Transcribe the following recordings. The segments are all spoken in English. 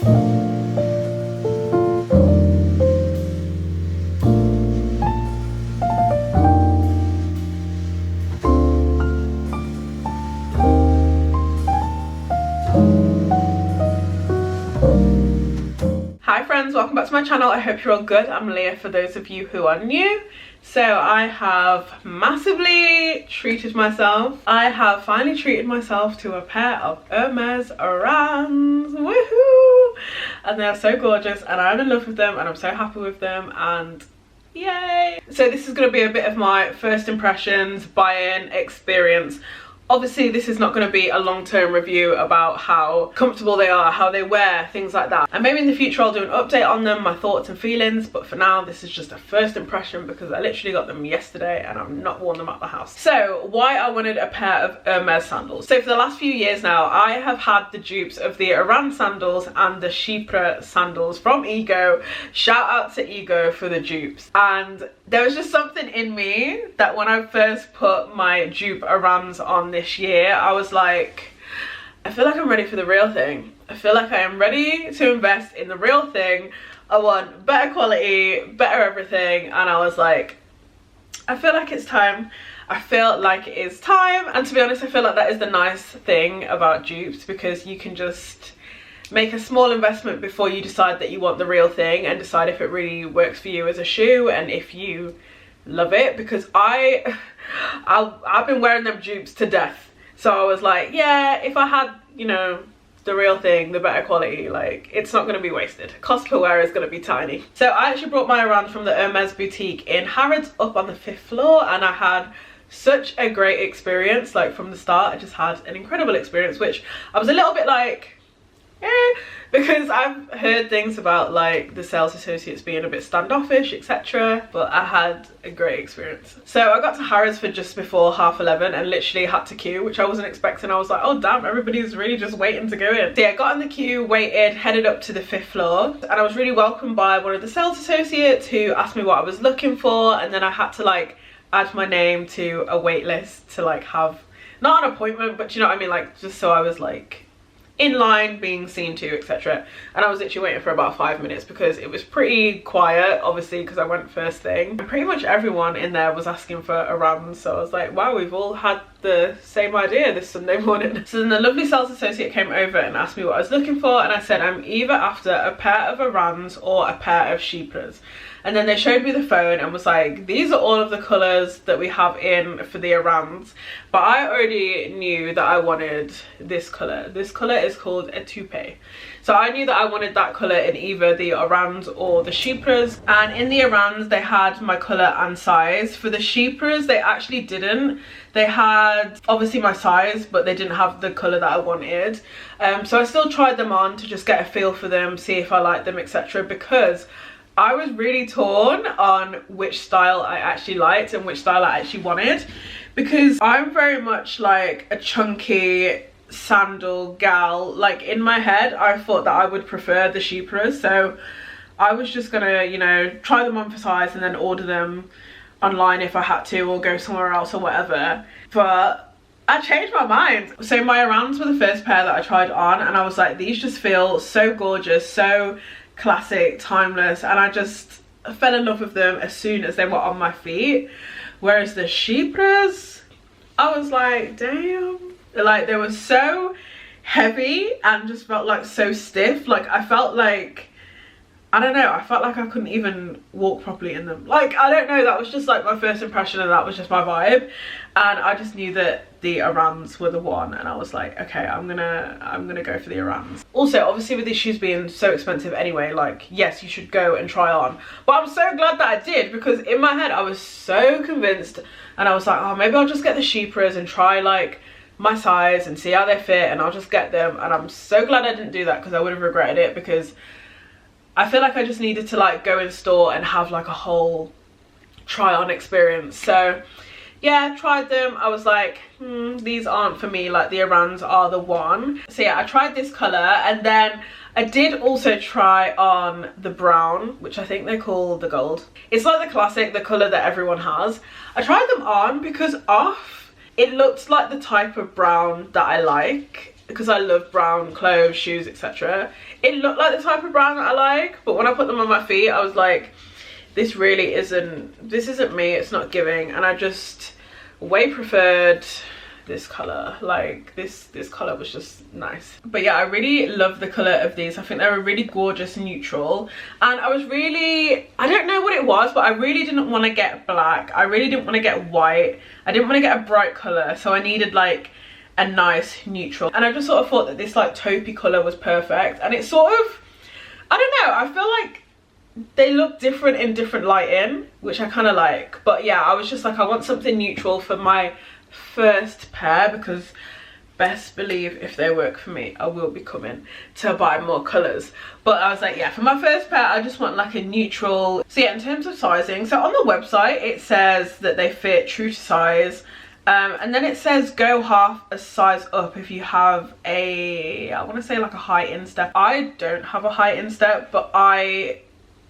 Hi friends, welcome back to my channel. I hope you're all good. I'm Leah for those of you who are new. So I have massively treated myself. I have finally treated myself to a pair of Hermès Orans. Woohoo! And they are so gorgeous and I'm in love with them and I'm so happy with them and yay! So this is going to be a bit of my first impressions, buy-in experience. Obviously this is not going to be a long-term review about how comfortable they are, how they wear, things like that. And maybe in the future I'll do an update on them, my thoughts and feelings, but for now this is just a first impression because I literally got them yesterday and I've not worn them at the house. So why I wanted a pair of Hermès sandals. So for the last few years now I have had the dupes of the Oran sandals and the Chypre sandals from Ego. Shout out to Ego for the dupes. And there was just something in me that when I first put my dupe Orans on this year, I was like, I feel like I'm ready for the real thing. I feel like I am ready to invest in the real thing. I want better quality, better everything, and I was like, I feel like it's time. I feel like it is time. And to be honest, I feel like that is the nice thing about dupes, because you can just make a small investment before you decide that you want the real thing and decide if it really works for you as a shoe and if you love it. Because I've been wearing them dupes to death, so I was like, yeah, if I had, you know, the real thing, the better quality, like, it's not going to be wasted. Cost per wear is going to be tiny. So I actually brought my Oran from the Hermès boutique in Harrods up on the 5th floor, and I had such a great experience. Like from the start I just had an incredible experience, which I was a little bit like, because I've heard things about like the sales associates being a bit standoffish, etc., but I had a great experience. So I got to Harrods for just before 11:30 and literally had to queue, which I wasn't expecting. I was like, oh damn, everybody's really just waiting to go in. So yeah, got in the queue, waited, headed up to the 5th floor, and I was really welcomed by one of the sales associates who asked me what I was looking for, and then I had to like add my name to a wait list to like have, not an appointment, but you know what I mean, like just so I was like in line being seen to, etc. And I was literally waiting for about 5 minutes because it was pretty quiet, obviously because I went first thing, and pretty much everyone in there was asking for Orans. So I was like, wow, we've all had the same idea this Sunday morning. So then the lovely sales associate came over and asked me what I was looking for, and I said I'm either after a pair of Orans or a pair of Chypres. And then they showed me the phone and was like, these are all of the colours that we have in for the Orans. But I already knew that I wanted this colour. This colour is called Etoupe. So I knew that I wanted that colour in either the Orans or the Chypres. And in the Orans they had my colour and size. For the Chypres they actually didn't. They had obviously my size, but they didn't have the colour that I wanted. So I still tried them on to just get a feel for them, see if I liked them, etc. Because I was really torn on which style I actually liked and which style I actually wanted, because I'm very much like a chunky sandal gal. Like in my head I thought that I would prefer the Chypres, so I was just gonna, you know, try them on for size and then order them online if I had to, or go somewhere else or whatever. But I changed my mind. So my Orans were the first pair that I tried on, and I was like, these just feel so gorgeous, so classic, timeless, and I just fell in love with them as soon as they were on my feet. Whereas the Chypres, I was like, damn, like they were so heavy and just felt like so stiff. Like I felt like, I don't know, I felt like I couldn't even walk properly in them. Like, I don't know, that was just like my first impression and that was just my vibe. And I just knew that the Orans were the one, and I was like, okay, I'm gonna go for the Orans. Also, obviously with these shoes being so expensive anyway, like, yes, you should go and try on. But I'm so glad that I did, because in my head I was so convinced, and I was like, oh, maybe I'll just get the Chypres and try like my size and see how they fit, and I'll just get them. And I'm so glad I didn't do that, because I would have regretted it, because I feel like I just needed to like go in store and have like a whole try on experience. So yeah, tried them. I was like, these aren't for me, like the Orans are the one. So yeah, I tried this colour, and then I did also try on the brown, which I think they call the gold. It's like the classic, the colour that everyone has. I tried them on because off, it looked like the type of brown that I like, because I love brown clothes, shoes, etc. it looked like the type of brown that I like, but when I put them on my feet I was like, this isn't me, it's not giving. And I just way preferred this color. Like this color was just nice. But yeah, I really love the color of these. I think they're a really gorgeous neutral, and I don't know what it was, but I really didn't want to get black, I really didn't want to get white, I didn't want to get a bright color, so I needed like a nice neutral. And I just sort of thought that this like taupey color was perfect. And it's sort of, I don't know, I feel like they look different in different lighting, which I kind of like. But yeah, I was just like, I want something neutral for my first pair, because best believe if they work for me I will be coming to buy more colors. But I was like, yeah, for my first pair I just want like a neutral. So yeah, in terms of sizing, so on the website it says that they fit true to size, and then it says go half a size up if you have a, I want to say like a high instep. I don't have a high instep, but I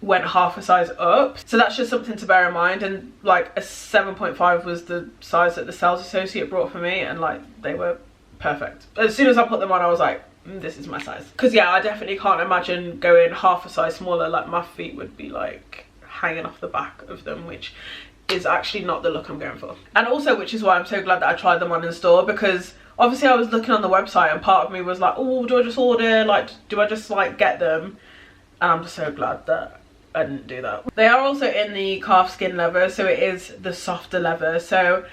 went half a size up, so that's just something to bear in mind. And like a 7.5 was the size that the sales associate brought for me, and like they were perfect. As soon as I put them on I was like, this is my size. Because yeah, I definitely can't imagine going half a size smaller. Like my feet would be like hanging off the back of them, which is actually not the look I'm going for. And also, which is why I'm so glad that I tried them on in store, because obviously I was looking on the website and part of me was like, oh, do I just order, like do I just like get them? And I'm just so glad that I didn't do that. They are also in the calfskin leather, so it is the softer leather. So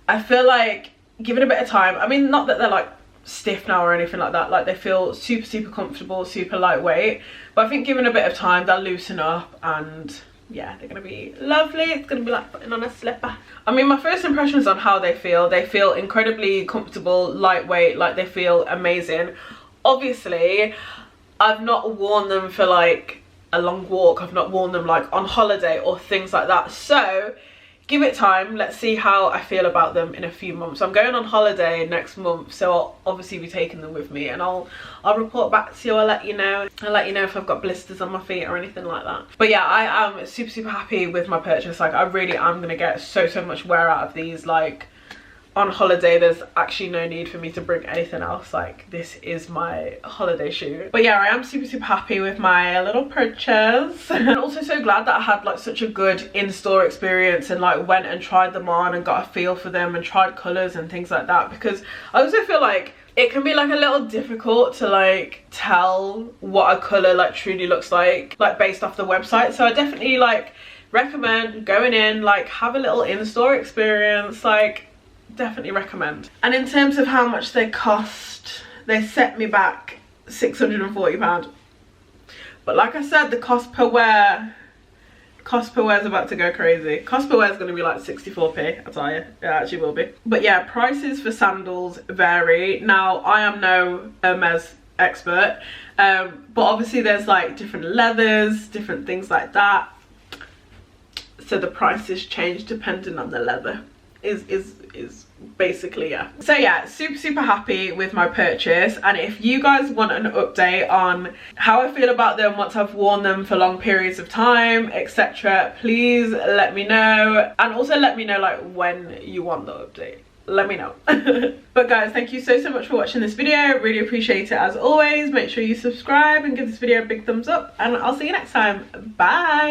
I feel like given a bit of time, I mean, not that they're like stiff now or anything like that, like they feel super comfortable, super lightweight, but I think given a bit of time they'll loosen up, and yeah, they're gonna be lovely. It's gonna be like putting on a slipper. I mean, my first impressions on how they feel incredibly comfortable, lightweight, like they feel amazing. Obviously I've not worn them for like a long walk, I've not worn them like on holiday or things like that, so give it time. Let's see how I feel about them in a few months. I'm going on holiday next month, so I'll obviously be taking them with me, and I'll report back to you. I'll let you know if I've got blisters on my feet or anything like that. But yeah, I am super happy with my purchase. Like I really am gonna get so much wear out of these. Like on holiday there's actually no need for me to bring anything else. Like this is my holiday shoe. But yeah, I am super happy with my little purchase. And also so glad that I had like such a good in-store experience, and like went and tried them on and got a feel for them and tried colors and things like that, because I also feel like it can be like a little difficult to like tell what a color like truly looks like based off the website. So I definitely like recommend going in, like have a little in-store experience, like definitely recommend. And in terms of how much they cost, they set me back £640, but like I said, the cost per wear is about to go crazy. Cost per wear is going to be like 64p, I tell you, it actually will be. But yeah, prices for sandals vary. Now I am no Hermès expert, but obviously there's like different leathers, different things like that, so the prices change depending on the leather. Is basically, yeah. So yeah, super happy with my purchase. And if you guys want an update on how I feel about them once I've worn them for long periods of time, etc., please let me know. And also let me know like when you want the update, let me know. But guys, thank you so much for watching this video. Really appreciate it as always. Make sure you subscribe and give this video a big thumbs up, and I'll see you next time. Bye.